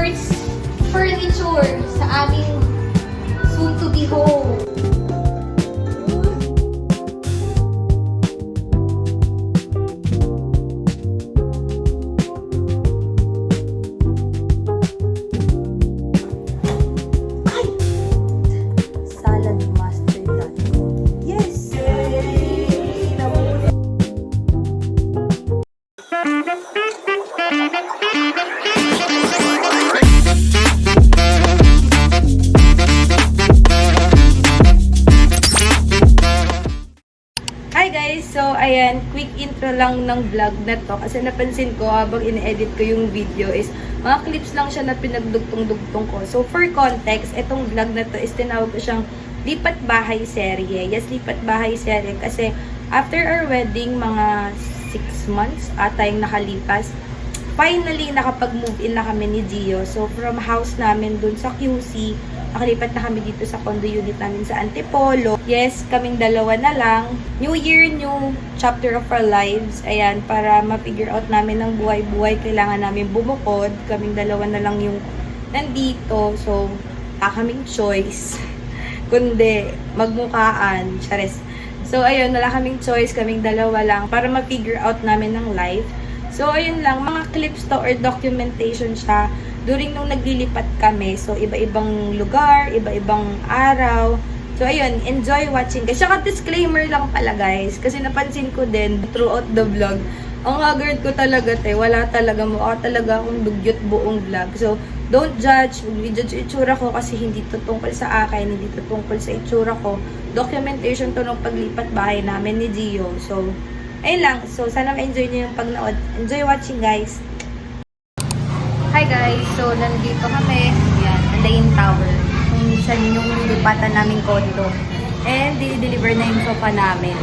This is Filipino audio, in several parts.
first furniture sa aming soon-to-be home. Salad master yan. Yes! Hi guys! So, ayan, quick intro lang ng vlog na to kasi napansin ko habang in-edit ko yung video is mga clips lang siya na pinagdugtong-dugtong ko. So, for context, itong vlog na to is tinawag ko siyang Lipat Bahay Serye. Yes, Lipat Bahay Serye kasi after our wedding, mga 6 months ata yung nakalipas, finally, nakapag-move in na kami ni Gio. So, from house namin dun sa QC, nakalipat na kami dito sa condo unit namin sa Antipolo. Yes, kaming dalawa na lang. New year, new chapter of our lives. Ayan, para ma-figure out namin ng buhay-buhay, kailangan namin bumukod. Kaming dalawa na lang yung nandito. So, kaming choice. Kundi, magmukaan. Chares. So, ayun, wala kaming choice. Kaming dalawa lang para ma-figure out namin ng life. So, ayun lang. Mga clips to or documentation siya during nung naglilipat kami. So, iba-ibang lugar, iba-ibang araw. So, ayun, enjoy watching. Kasi saka disclaimer lang pala, guys. Kasi napansin ko din throughout the vlog, ang haggard ko talaga, wala talaga, mukha talaga akong dugyot buong vlog. So, don't judge. Huwag i-judge itsura ko kasi hindi to tungkol sa akin, hindi to tungkol sa itsura ko. Documentation to nung paglipat bahay namin ni Gio. So, ayun lang. So, sana ma-enjoy niyo yung pagnood. Enjoy watching, guys. Hi guys, so nandito kami, yan, Lane Tower, kung saan yung lilipatan naming condo. And di-deliver na yung sofa namin.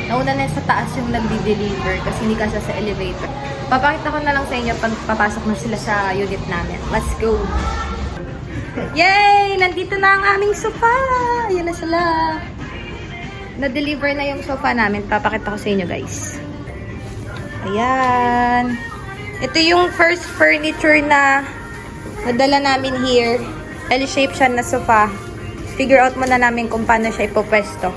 Nauna na sa taas yung nagdi-deliver kasi hindi kasi sa elevator. Papakita ko na lang sa inyo pag papasok na sila sa unit namin. Let's go! Yay! Nandito na ang aming sofa! Ayan na sila! Na-deliver na yung sofa namin. Papakita ko sa inyo guys. Ayan! Ito yung first furniture na nadala namin here. L-shape siya na sofa. Figure out muna namin kung paano siya ipopwesto.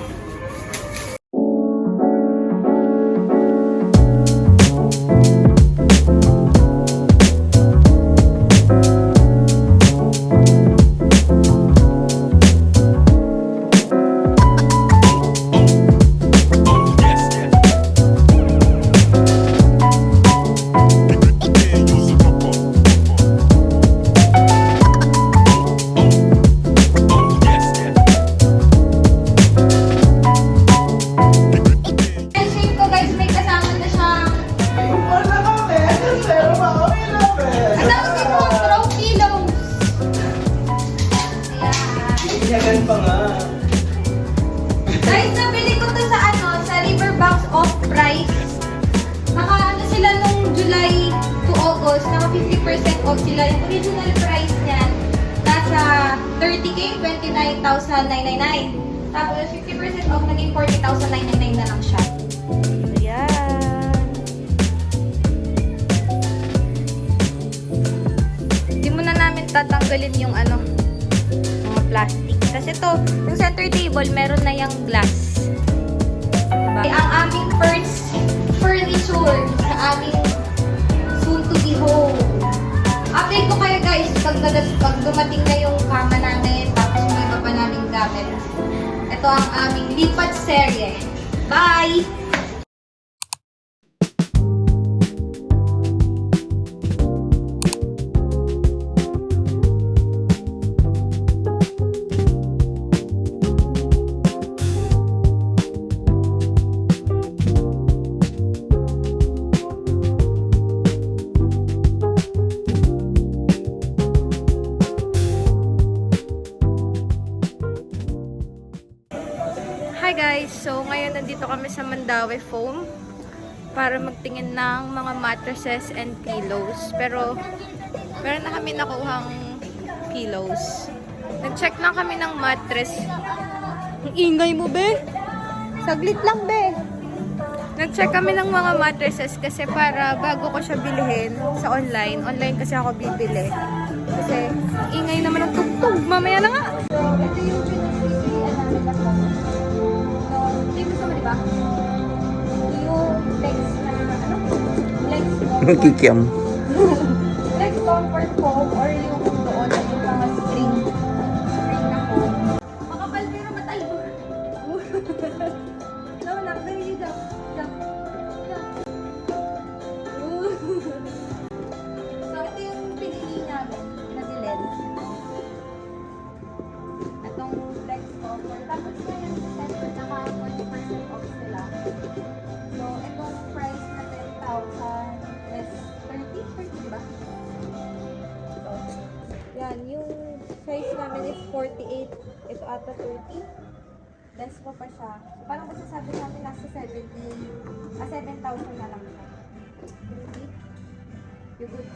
Guys, nabili ko to sa sa Riverbanks off-price. Naka sila nung July to August, naka 50% off sila. Yung original price niyan, nasa 30K, 29,999. Tapos 50% off, naging 40,999 na lang siya. Ayan. Hindi mo na namin tatanggalin yung mga plastic. Kasi to, yung center table, meron na yung glass. Diba? Ang aming first furniture sa aming soon-to-be home. Update ko kayo guys, pag dumating na yung kama namin, tapos may iba pa namin gamit. Ito ang aming lipat serye. Bye! Hi guys! So ngayon nandito kami sa Mandaue Foam para magtingin ng mga mattresses and pillows. Pero meron na kami nakuhang pillows. Nag-check lang kami ng mattress. Ang ingay mo, be! Saglit lang, be! Nag-check kami ng mga mattresses kasi para bago ko siya bilhin sa online. Online kasi ako bibili. Kasi, ingay naman ang tugtog. Mamaya na nga. So, ito yung pinag-iian namin na phone. So, dito sa diba? Yung legs na, ano? Legs comfort. Kikiam. Legs comfort foam or yung doon at yung mga string na foam. Makapal pero matalbo. Naman lang, dali dito. So, ito yung pinili namin na bilhin. Itong Flex Comfort. Tapos ngayon sa center, naka 40% off sila. So, itong price na 10,000 is 30, diba? So, yan. Yung size namin is 48. Ito ata 30. Less ko pa siya. So, parang masasabi namin nasa 7,000 na lang siya. You good?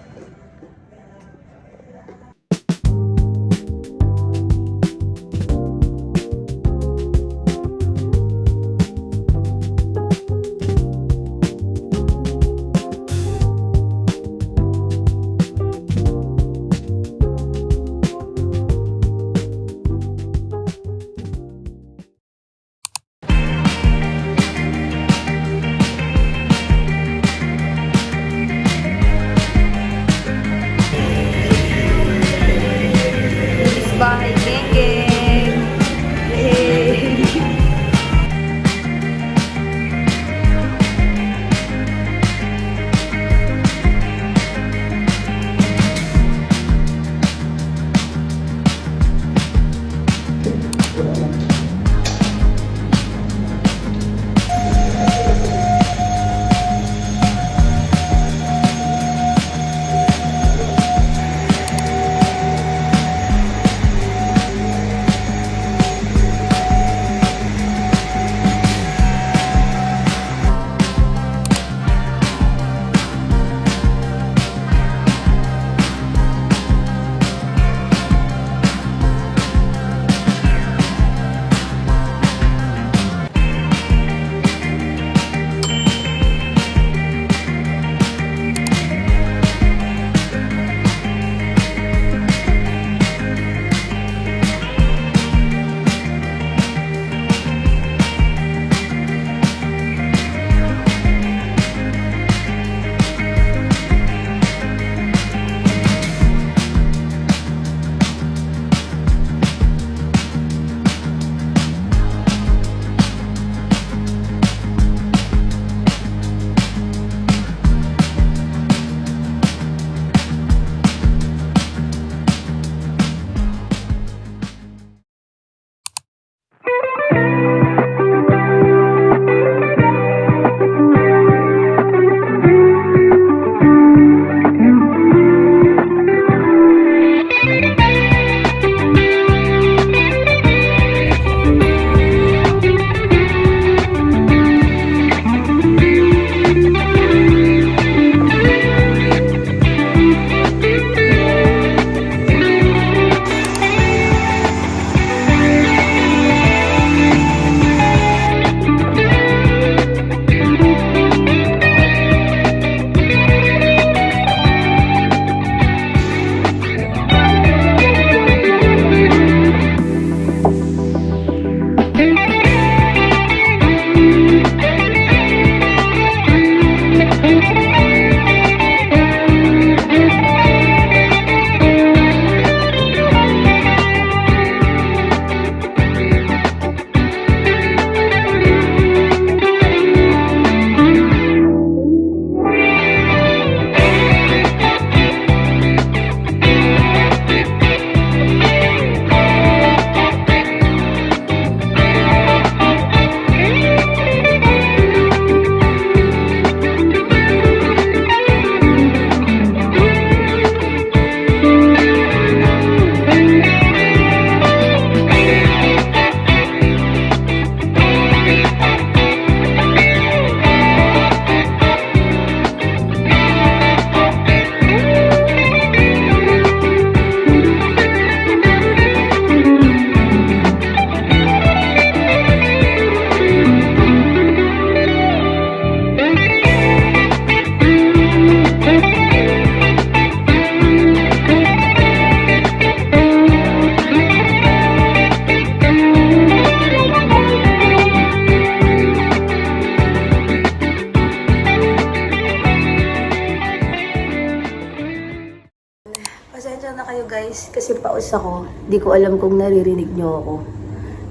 kayo guys kasi paus ako. Di ko alam kung naririnig nyo ako.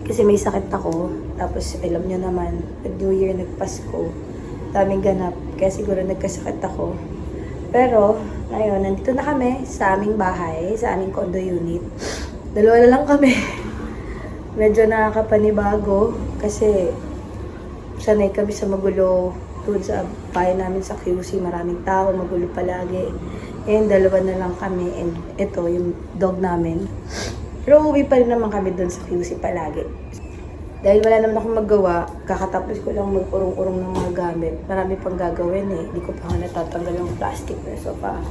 Kasi may sakit ako. Tapos alam nyo naman, New Year, nagpasko. Daming ganap. Kaya siguro nagkasakit ako. Pero, ngayon, nandito na kami sa aming bahay, sa aming condo unit. Dalawa na lang kami. Medyo nakakapanibago kasi sanay kami sa magulo doon sa bahay namin sa QC. Maraming tao, magulo palagi. And dalawa na lang kami. And ito, yung dog namin. Pero uwi pa rin naman kami doon sa QC palagi. Dahil wala naman akong magawa, kakatapos ko lang mag-urong-urong ng mga gamit. Marami pang gagawin eh. Hindi ko pa nga natatanggal yung plastic na sofa.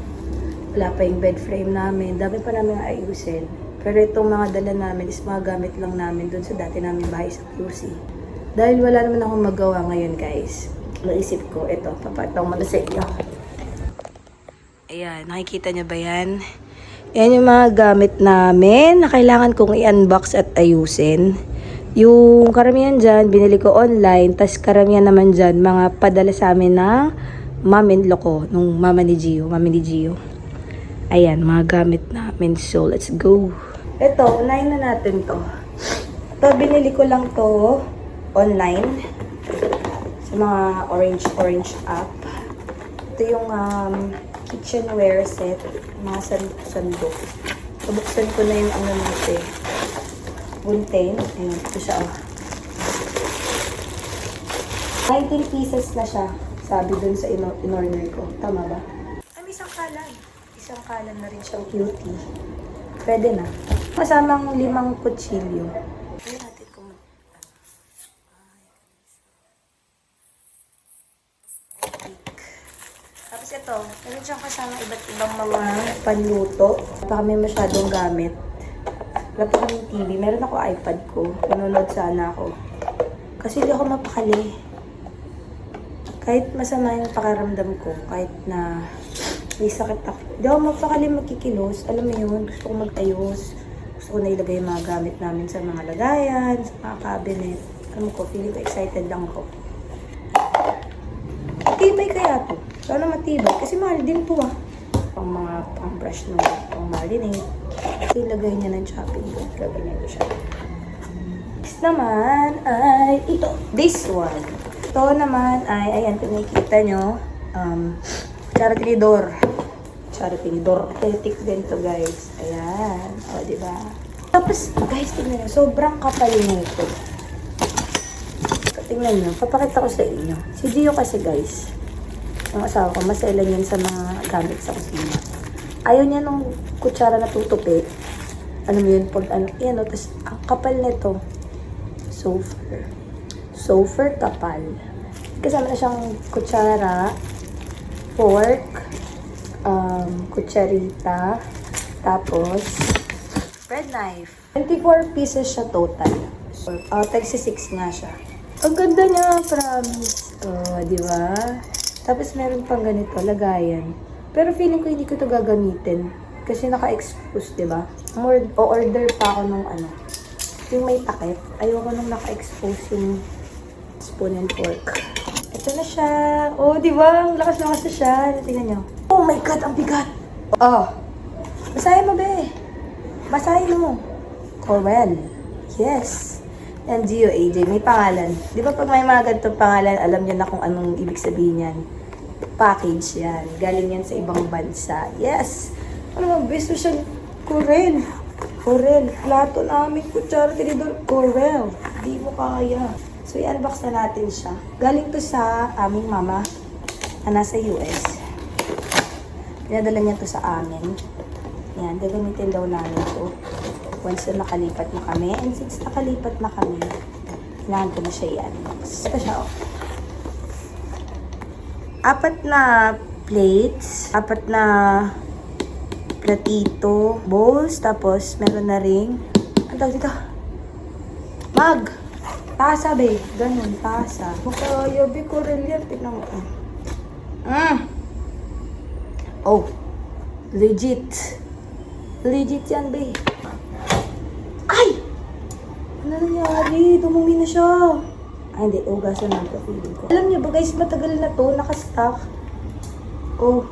Wala pa yung bed frame namin. Dami pa namin ayusin. Pero itong mga dala namin is mga gamit lang namin doon sa dati namin bahay sa QC. Dahil wala naman akong magawa ngayon guys. Naisip ko, ito, papataw mo na sa inyo. Ayan, nakikita nyo ba yan? Yan yung mga gamit namin na kailangan kong i-unbox at ayusin. Yung karamihan dyan, binili ko online. Tas karamihan naman dyan, mga padala sa amin na mom-in-law ko, nung mama ni Gio. Ayan, mga gamit namin. So, let's go. Ito, unahin na natin to. Ito, binili ko lang to online. Sa mga orange app. Ito yung kitchenware set. Mga sandok. Pabuksan ko na yung ano natin. Buntain. Ayan, ito siya. 19 pieces na siya. Sabi dun sa in-order ko. Tama ba? Ay, may isang kalan. Isang kalan na rin siyang cutie. Pwede na. Kasamang 5 kutsilyo. Ayan natin kung tapos ito, meron siyang kasama iba't ibang mga panluto. Wala pa kami masyadong gamit. Wala pa kaming TV. Meron ako iPad ko. Nanonood sana ako. Kasi hindi ako mapakali. Kahit masama yung pakaramdam ko, kahit na may sakit ako. Hindi ako mapakali magkikilos. Alam mo yun, gusto ko mag-ayos. Gusto ko na ilagay yung mga gamit namin sa mga lagayan, sa mga cabinet. Alam ko, feeling ko excited lang ako. Matibay kaya to. Sana matibay. Kasi mahal din to ah. Pang mga pang-brush no, pang marinate. Ilagay niya ng chopping board. Gaganyan ko siya. Next naman ay ito. This one. Ito naman ay, ayan, kung nakikita nyo, charatinidor. Charatinidor. Aesthetic din to guys. Ayan. O, diba? Tapos, guys, tingnan nyo. Sobrang kapal nito. Tingnan nyo. Papakita ko sa inyo. Si Gio kasi guys, ang asawa ko, maselan yan sa mga gamit sa kusina. Ayaw niya nung kutsara na tutupi. Ano mo yun? Pag ano, yan o. Tapos, ang kapal nito. Sofer kapal. Kasama na siyang kutsara, fork, kutsarita, tapos, bread knife. 24 pieces siya total. So, 36 nga siya. Ang ganda niya, promise. Oh, di ba? Tapos meron pang ganito, lagayan. Pero feeling ko hindi ko ito gagamitin. Kasi naka-expose, di ba? O-order pa ako nung ano. Yung may takip. Ayoko nung naka-expose yung spoon and fork. Ito na siya. Oh, di ba? Ang lakas-lakas na siya. Tingnan nyo. Oh my God, ang bigat. Oh. Basahin mo, be. Basahin mo. Corel. Yes. And Gio AJ, may pangalan. Di ba pag may mga ganitong pangalan, alam niyo na kung anong ibig sabihin yan. Package yan. Galing yan sa ibang bansa. Yes! Ano mga beso siya? Corel. Corel. Plato namin. Kutsara, tinidor. Corel. Di mo kaya. So, i-unbox na natin siya. Galing to sa aming mama na nasa US. Pinadala niya to sa amin. Yan. Gagamitin daw namin to. Once na nakalipat na kami. And since nakalipat na kami, kailangan ko na siya i-unbox. Ito siya, oh. 4 na plates. 4 na platito. Bowls. Tapos, meron na ring, ang tawag dito? Mug. Tasa, be. Ganun, tasa. Makaya, be. Corel yan. Tignan mo. Oh. Legit. Legit yan, be. Ay! Ano nangyari? Dumumi na siya. Ay, hindi. Ugasan lang ito. Feeling ko. Alam niyo ba guys, matagal na to. Nakastock. Oh.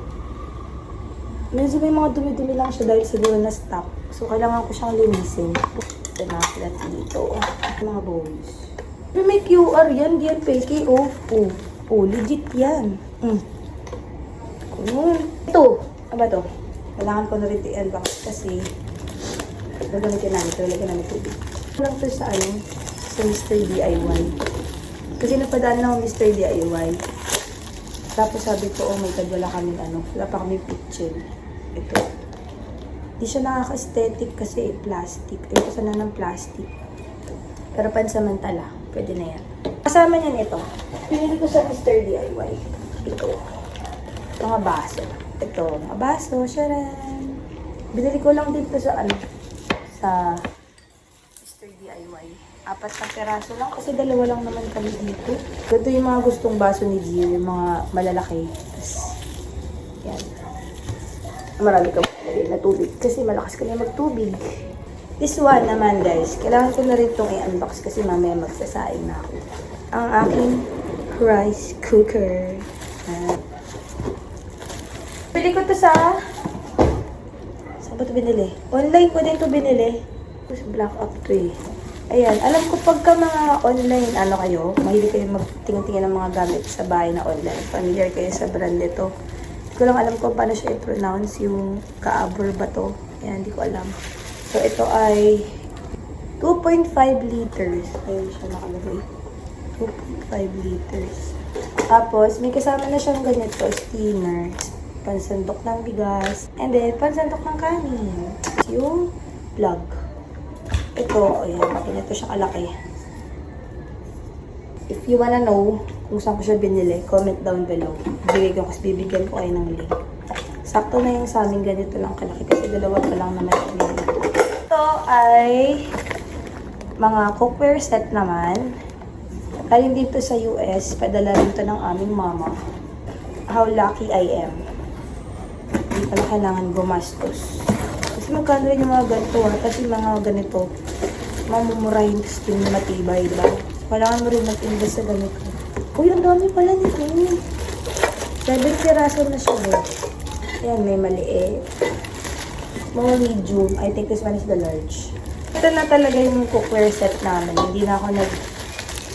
Medyo may mga dumi-dumi lang siya dahil siguro na stock. So, kailangan ko siyang linisin. Ito na, flat dito. Mga bowls. May QR yan. Di yan fake. Oh, legit yan. Cool. Ito. Ano ba to? Kailangan ko na rin i-unbox kasi gagamitin namin ito. Lagyan namin tubig. Lang to sa sa Mr. DIY. Kasi napadaan na ako Mr. DIY. Tapos sabi ko, oh my God, wala kaming wala pa kaming kitchen. Ito. Hindi siya nakaka-aesthetic kasi plastic. Ayoko sana ng plastic. Pero pansamantala, pwede na yan. Kasama niyan ito. Pinili ko sa Mr. DIY. Ito. Mga baso. Ito, mga baso. Sharan. Binili ko lang dito sa sa Mr. DIY. 4 na peraso lang kasi 2 lang naman kami dito. Ito yung mga gustong baso ni Gio, yung mga malalaki. Tapos, yan. Marami ka na tubig kasi malakas ka na magtubig. This one naman guys, kailangan ko na rin itong i-unbox kasi mamaya magsasaing na ako. Ang aking rice cooker. Pili ko to saan ba ito binili? Online ko din ito binili. Tapos black up to eh. Ayan, alam ko pagka mga online, kayo, mahilig kayo magtingin-tingin ng mga gamit sa bahay na online. Familiar kayo sa brand nito. Hindi ko lang alam kung paano siya i-pronounce yung Kaabor ba to. Ayan, hindi ko alam. So, ito ay 2.5 liters. Ayun siya nakalagay. 2.5 liters. Tapos, may kasama na siyang ganito, steamer. Pansandok ng bigas. And then, pansandok ng kanin. Yung plug. Ito, ayan, ganito siya kalaki. If you wanna know kung saan ko siya binili, comment down below. Bibigyan ko kayo ng link. Sakto na yung sa amin ganito lang kalaki kasi 2 pa lang naman kami. Ito ay mga cookware set naman. Galing dito sa US, padala rin ito ng aming mama. How lucky I am. Hindi pala kailangan gumastos. Kasi magkano rin yung mga ganito kasi mga ganito, mamumurahin kasi yung matibay, diba? So, kailangan mo rin mag-invest sa ganito. Uy, ang dami pala nito. 7 piraso na siya, bro. Ayan, may maliit. Mga medium. I think this one is the large. Ito na talaga yung cookware set namin. Hindi na ako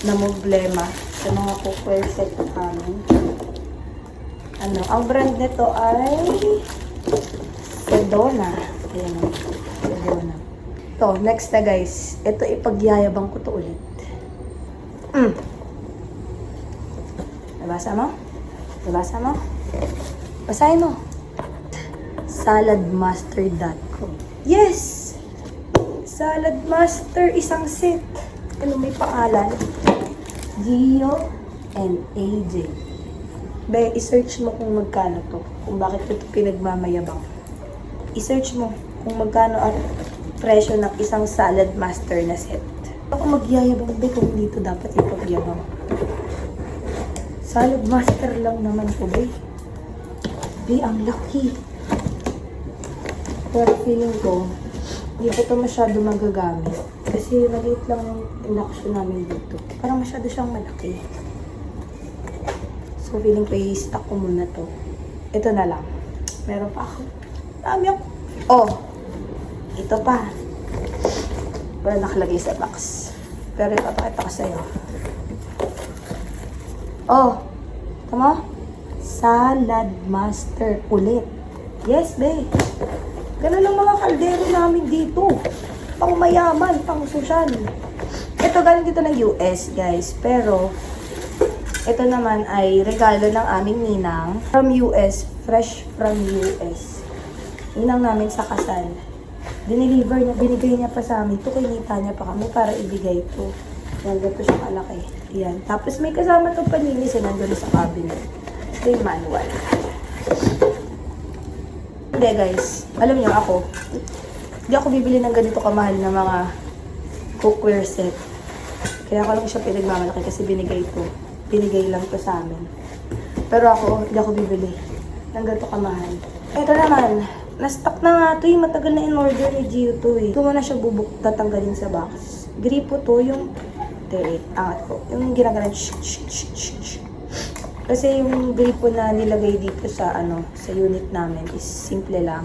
na-problema sa mga cookware set namin. Ang brand nito ay Sedona. Ayan, Sedona. Ito, next na guys. Ito, ipagyayabang ko to ulit. Nabasa mo? Nabasa mo? Basahin mo. Saladmaster.com. Yes! Saladmaster, isang set. May pangalan? Gio and AJ. Be, i-search mo kung magkano to. Kung bakit ito pinagmamayabang. I-search mo kung magkano ang presyo ng isang Salad Master na set. Ako magyayabang, be, kung dito dapat ipagyabang. Salad Master lang naman ko, be. Be, ang laki. Pero feeling ko, hindi ko ito masyado magagamit. Kasi maliit lang yung induction namin dito. Parang masyado siyang malaki. So, feeling ko i-stock ko muna to. Ito na lang. Meron pa ako. Dami ako. Oh! Ito pa. Wala nakalagay sa box. Pero ipapakita ko sa'yo. Oh! Tama? Salad Master ulit. Yes, babe. Ganun ang mga kaldero namin dito. Pang mayaman, pang sosyal. Ito galing dito ng US, guys. Pero, ito naman ay regalo ng aming ninang from US, fresh from US. Ninang namin sa kasal. Dineliver niya, binigay niya pa sa amin. Ito, kinita niya pa kami para ibigay ito. Yan, ganito siya kalaki. Yan. Tapos may kasama itong paninis na nandun sa cabinet. Ito yung manual. Hindi guys, alam niyo ako, hindi ako bibili ng ganito kamahal na mga cookware set. Kaya ako lang siya pinagmamalaki kasi binigay ito. Binigay lang to sa amin. Pero ako, hindi ako bibili ng ganito kamahal. Ito naman, na-stock na nga ito eh. Matagal na in-order ni Gio to eh. Ito mo na siya tatanggalin sa box. Gripo to yung, angat ko. Yung ginagalan, Kasi yung gripo na nilagay dito sa sa unit namin is simple lang.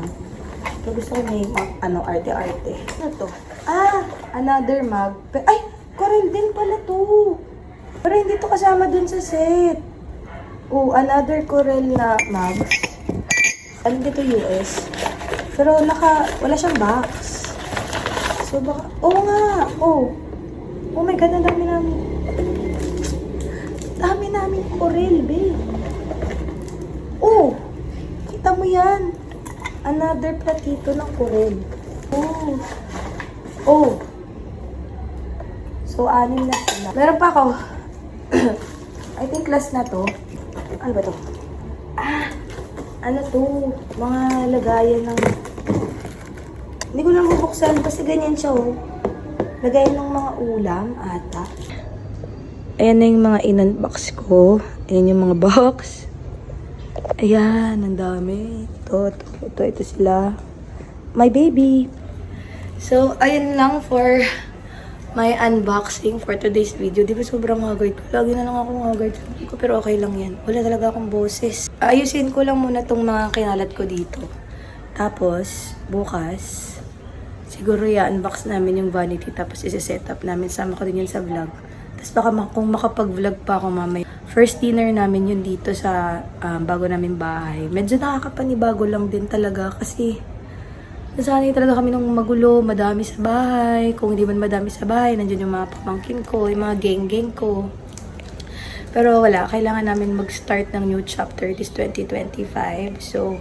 Pero gusto ko may arte-arte. Ano to? Another mug. Ay! Coral din pala to. Pero hindi to kasama dun sa set. Oh, another Coral na mug. Ano dito US? Pero wala siyang box. So baka, nga. Oh my God, ang dami namin Coral, babe. Oh, kita mo yan. Another platito ng Coral. Oh. So, 6 na sila. Meron pa ako. I think last na to. Ano ba to? Ano to? Mga lagayan ng... Hindi ko lang bubuksan kasi ganyan siya, oh. Lagayan ng mga ulam, ata. Ayan na yung mga in-unbox ko. Ayan yung mga box. Ayan, ang dami. Ito sila. My baby. So, ayun lang for my unboxing for today's video. Di ba sobrang haggard ko? Lagi na lang ako haggard ko, pero okay lang yan. Wala talaga akong boses. Ayusin ko lang muna tong mga kinalat ko dito. Tapos, bukas, siguro i-unbox namin yung vanity. Tapos, isi-set up namin. Sama ko din yun sa vlog. Tapos, baka kung makapag-vlog pa ako mamaya. First dinner namin yun dito sa bago namin bahay. Medyo nakakapanibago lang din talaga kasi nasanay talaga kami nung magulo, madami sa bahay. Kung hindi man madami sa bahay, nandiyan yung mga pamangkin ko, yung mga geng-geng ko. Pero wala, kailangan namin mag-start ng new chapter this 2025. So,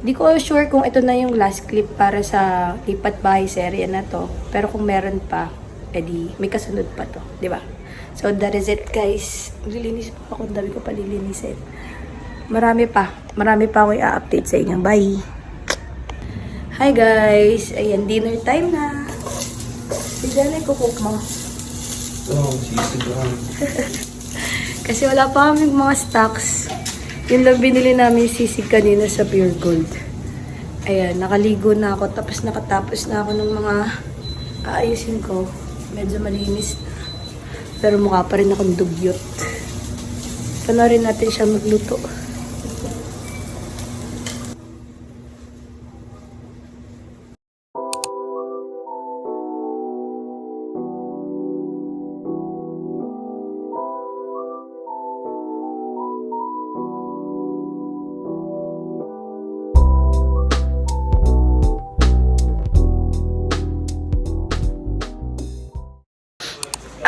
hindi ko sure kung ito na yung last clip para sa Lipat Bahay serye na to. Pero kung meron pa, edi may kasunod pa to, di ba? So, that is it, guys. Lilinis pa ako, dami ko pa lilinisin. Marami pa ako i-update sa inyo. Bye! Hi guys! Ayan, dinner time na. Bigyan na cook mo. Sisig lang. Kasi wala pa kaming mga stocks. Yung lang binili namin sisig kanina sa Pure Gold. Ayan, nakaligo na ako. Tapos nakatapos na ako ng mga aayusin ko. Medyo malinis na. Pero mukha pa rin akong dugyot. Panoorin natin siya magluto.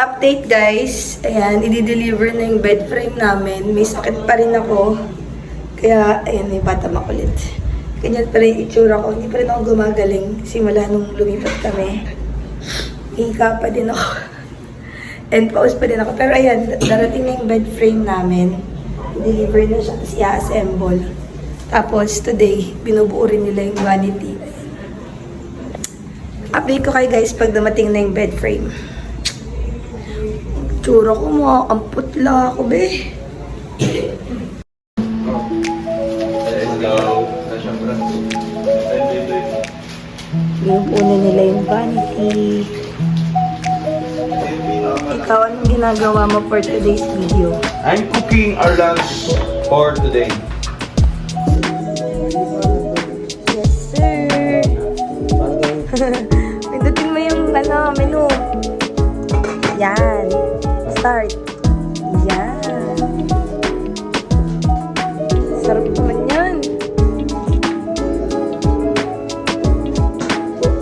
Update guys, ayan, i-deliver na yung bed frame namin. May sakit pa rin ako. Kaya, ayan, may bata makulit. Ganyan pa rin itsura ko. Hindi pa rin ako gumagaling simula nung lumipat kami. Hika pa din ako. And pause pa din ako. Pero ayan, darating na yung bed frame namin. I-deliver na siya. Tapos i-assemble. Tapos today, binubuo rin nila yung vanity. Update ko kayo guys pag dumating na yung bed frame. Tsura ko mo, ang putla ako, be. Binupunan nila yung vanity. Ikaw, anong ginagawa mo for today's video? I'm cooking our lunch for today. Yes, sir. Pindutin mo yung menu. Yan. Start. Yan. Sarap naman yan.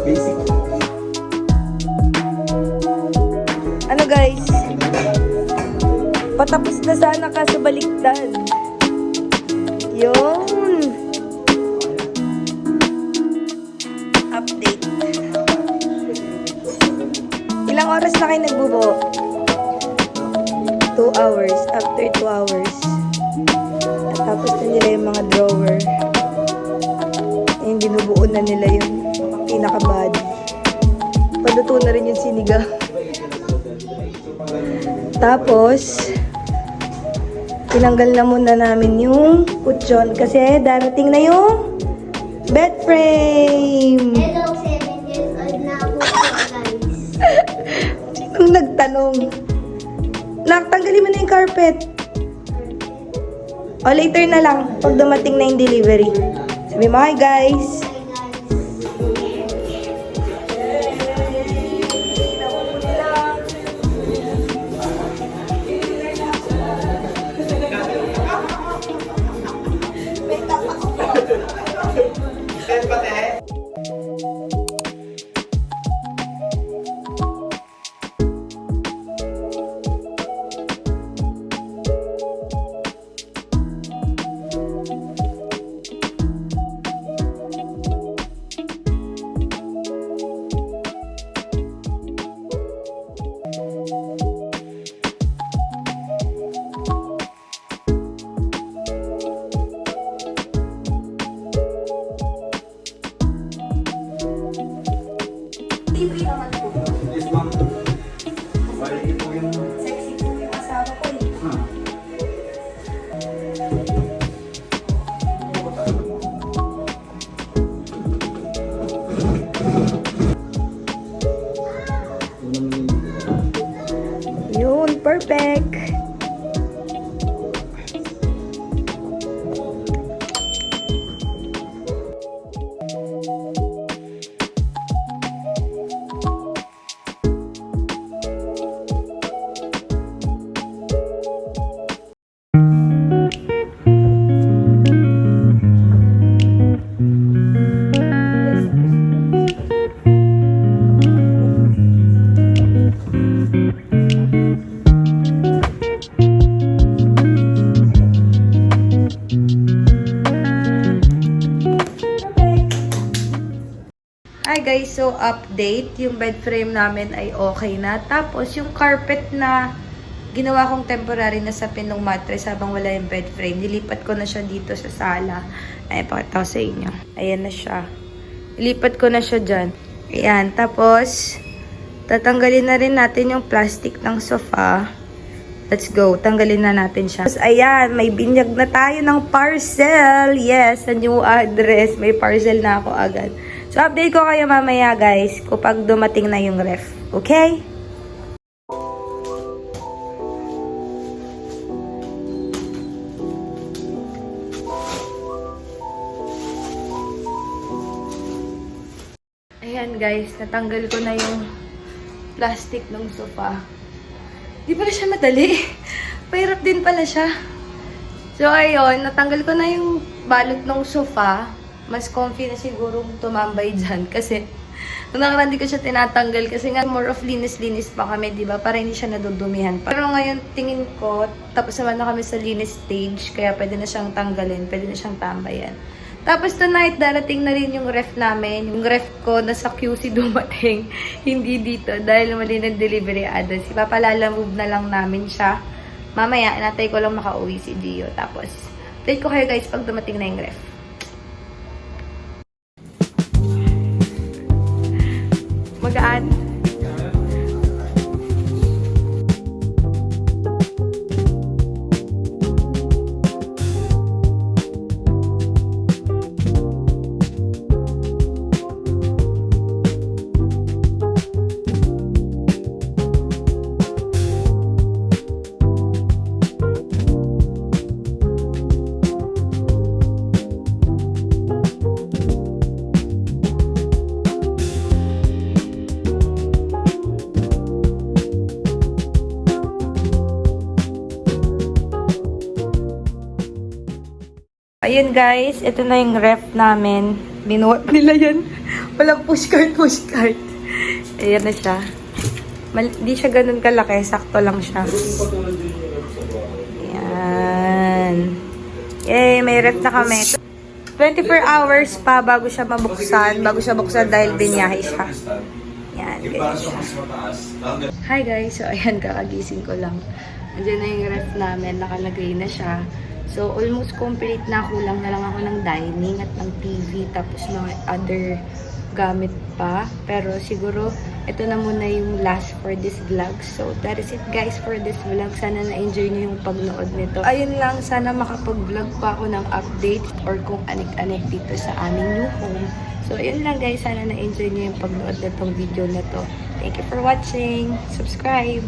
Basic. Ano guys? Patapos na sana ka sa baliktad. Yun. Update. Ilang oras na kayo nagbubuo? 2 hours. After 2 hours. Tapos na nila yung mga drawer. Yung binubuo na nila yung pinaka-body. Paluto na rin yung sinigang. Tapos, tinanggal na muna namin yung kutsyon kasi darating na yung bed frame. Hello, 7 years old na ako guys. Sinong nagtanong? Tanggalin mo na yung carpet. O, later na lang, pag dumating na yung delivery. Sabi mo, hi guys! Libre naman po. Yes, ma'am. Balik po yung... Sexy po yung asawa ko eh. Yun, perfect. Hi guys, so update, yung bed frame namin ay okay na. Tapos yung carpet na ginawa kong temporary na sa pinong mattress habang wala yung bed frame, nilipat ko na siya dito sa sala. Ay, pakita ko sa inyo. Ayan na siya. Nilipat ko na siya dyan. Ayan, tapos tatanggalin na rin natin yung plastic ng sofa. Let's go, tanggalin na natin siya. Tapos ayan, may binyag na tayo ng parcel. Yes, sa new address, may parcel na ako agad. So, update ko kayo mamaya, guys, kapag dumating na yung ref. Okay? Ayan, guys, natanggal ko na yung plastic ng sofa. Di pala siya madali. Pahirap din pala siya. So, ayun, natanggal ko na yung balot ng sofa. Mas comfy na sigurong tumambay dyan. Kasi, nung nakaraan di ko siya tinatanggal. Kasi nga, more of linis-linis pa kami, di ba? Para hindi siya nadudumihan. Pero ngayon, tingin ko, tapos naman na kami sa linis stage. Kaya pwede na siyang tanggalin. Pwede na siyang tambayan. Tapos tonight, darating na rin yung ref namin. Yung ref ko, nasa QC dumating. Hindi dito. Dahil mali ng delivery address. Ipapalalamove na lang namin siya. Mamaya, inatay ko lang makauwi si Gio. Tapos, update ko kayo guys pag dumating na yung ref. Magaan. Ayun guys, ito na yung ref namin. Binuhat nila yan. Walang pushcart. Ayan na siya. Di siya ganun kalaki. Sakto lang siya. Ayan. Yay, may ref na kami. 24 hours pa bago siya mabuksan. Bago siya buksan dahil binyahe siya. Ayan, guys. Hi guys, so ayan, kakagising ko lang. Andiyan na yung ref namin. Nakalagay na siya. So, almost complete na. Kulang na lang ako ng dining at ng TV. Tapos mga other gamit pa. Pero siguro, ito na muna yung last for this vlog. So, that is it guys for this vlog. Sana na-enjoy nyo yung pagnood nito. Ayun lang, sana makapag-vlog pa ako ng update or kung anik-anik dito sa aming new home. So, ayun lang guys. Sana na-enjoy nyo yung pagnood na tong video na to. Thank you for watching. Subscribe!